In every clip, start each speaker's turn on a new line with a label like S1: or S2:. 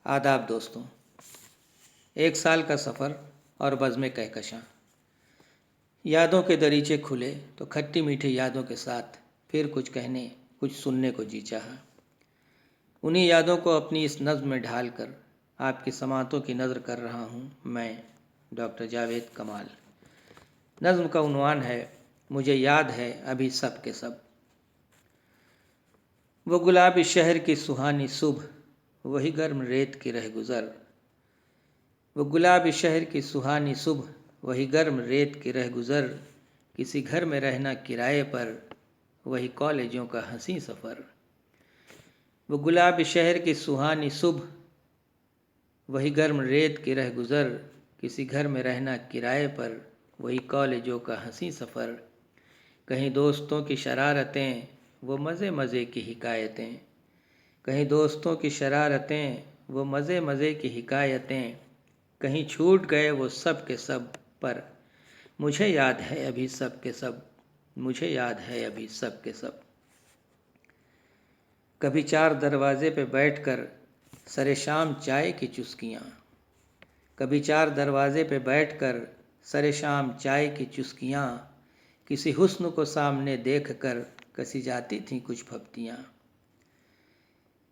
S1: आदाब दोस्तों। एक साल का सफ़र और बज़्म कहकशां। यादों के दरीचे खुले तो खट्टी मीठी यादों के साथ फिर कुछ कहने कुछ सुनने को जी चाहा। उन्हीं यादों को अपनी इस नज़्म में ढाल कर आपकी समातों की नज़र कर रहा हूँ मैं, डॉक्टर जावेद कमाल। नज़्म का उन्वान है मुझे याद है अभी सब के सब। वो गुलाबी शहर की सुहानी सुबह, वही गर्म रेत की रह गुज़र। वो गुलाबी शहर की सुहानी सुबह, वही गर्म रेत की रह गुज़र। किसी घर में रहना किराए पर, वही कॉलेजों का हंसी सफ़र। वो गुलाबी शहर की सुहानी सुबह, वही गर्म रेत की रह गुज़र। किसी घर में रहना किराए पर, वही कॉलेजों का हंसी सफ़र। कहीं दोस्तों की शरारतें, वो मज़े मज़े की हिकायतें। कहीं दोस्तों की शरारतें, वो मज़े मज़े की हिकायतें। कहीं छूट गए वो सब के सब, पर मुझे याद है अभी सब के सब। मुझे याद है अभी सब के सब। कभी चार दरवाजे पे बैठकर सरे शाम चाय की चुस्कियाँ। कभी चार दरवाजे पे बैठकर सरे शाम चाय की चुस्कियाँ। किसी हुस्न को सामने देख कर कसी जाती थीं कुछ फप्तियाँ।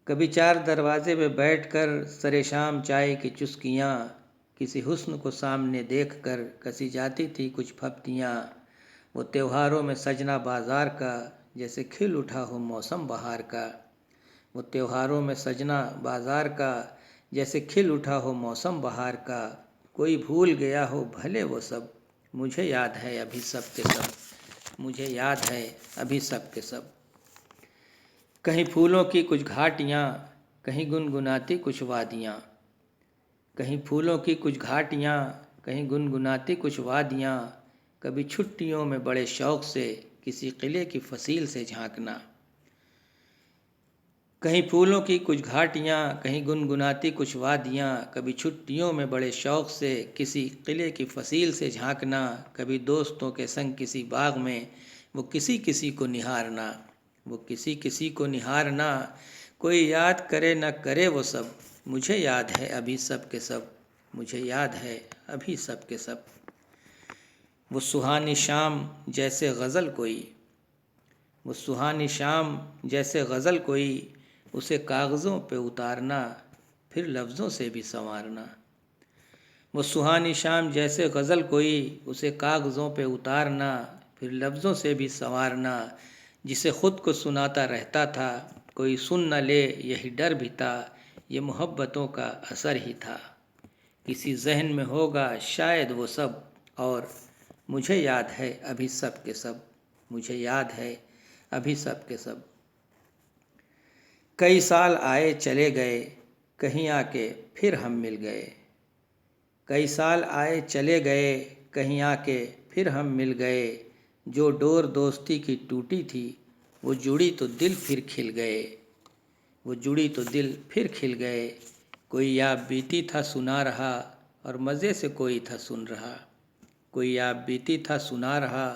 S1: कभी चार दरवाजे पे बैठकर सरे शाम चाय की चुस्कियाँ। किसी हुस्न को सामने देख कर कसी जाती थी कुछ फप्तियाँ। वो त्योहारों में सजना बाज़ार का, जैसे खिल उठा हो मौसम बहार का। वो त्योहारों में सजना बाज़ार का, जैसे खिल उठा हो मौसम बहार का। कोई भूल गया हो भले वो सब, मुझे याद है अभी सब के सब। मुझे याद है अभी सब के सब। कहीं फूलों की कुछ घाटियाँ, कहीं गुनगुनाती कुछ वादियाँ। कहीं फूलों की कुछ घाटियाँ, कहीं गुनगुनाती कुछ वादियाँ। कभी छुट्टियों में बड़े शौक़ से किसी किले की फसील से झांकना। कहीं फूलों की कुछ घाटियाँ, कहीं गुनगुनाती कुछ वादियाँ। कभी छुट्टियों में बड़े शौक़ से किसी किले की फसील से झांकना। कभी दोस्तों के संग किसी बाग में वो किसी किसी को निहारना। वो किसी किसी को निहारना। कोई याद करे न करे वो सब, मुझे याद है अभी सब के सब। मुझे याद है अभी सब के सब। वो सुहानी शाम जैसे गज़ल कोई, वो सुहानी शाम जैसे गज़ल कोई। उसे कागज़ों पे उतारना, फिर लफ्ज़ों से भी संवारना। वो सुहानी शाम जैसे गज़ल कोई, उसे कागज़ों पे उतारना, फिर लफ्ज़ों से भी संवारना। जिसे ख़ुद को सुनाता रहता था, कोई सुन न ले यही डर भी था। ये मोहब्बतों का असर ही था। किसी जहन में होगा शायद वो सब, और मुझे याद है अभी सब के सब। मुझे याद है अभी सब के सब। कई साल आए चले गए, कहीं आके फिर हम मिल गए। कई साल आए चले गए, कहीं आके फिर हम मिल गए। जो डोर दोस्ती की टूटी थी, वो जुड़ी तो दिल फिर खिल गए। वो जुड़ी तो दिल फिर खिल गए। कोई याद बीती था सुना रहा, और मज़े से कोई था सुन रहा। कोई याद बीती था सुना रहा,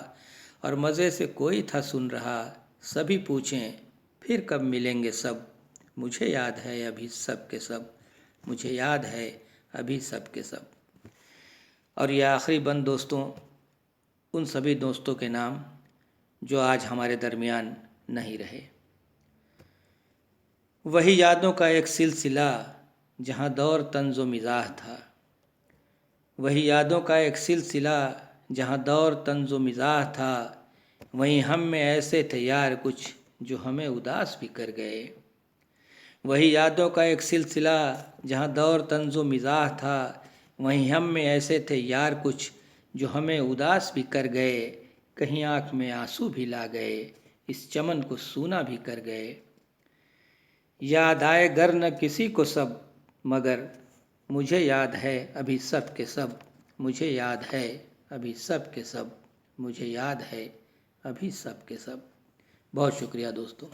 S1: और मज़े से कोई था सुन रहा। सभी पूछें फिर कब मिलेंगे सब, मुझे याद है अभी सब के सब। मुझे याद है अभी सब के सब। और ये आखिरी बंद दोस्तों उन सभी दोस्तों के नाम जो आज हमारे दरमियान नहीं रहे। वही यादों का एक सिलसिला, जहाँ दौर तंज़ो मिज़ाह था। वही यादों का एक सिलसिला, जहाँ दौर तंज़ो मिज़ाह था। वहीं हम में ऐसे थे यार कुछ, जो हमें उदास भी कर गए। वही यादों का एक सिलसिला, जहाँ दौर तंज़ो मिज़ाह था। वहीं हम में ऐसे थे यार कुछ, जो हमें उदास भी कर गए। कहीं आँख में आंसू भी ला गए, इस चमन को सूना भी कर गए। याद आए गर न किसी को सब, मगर मुझे याद है अभी सब के सब। मुझे याद है अभी सब के सब। मुझे याद है अभी सब के सब। बहुत शुक्रिया दोस्तों।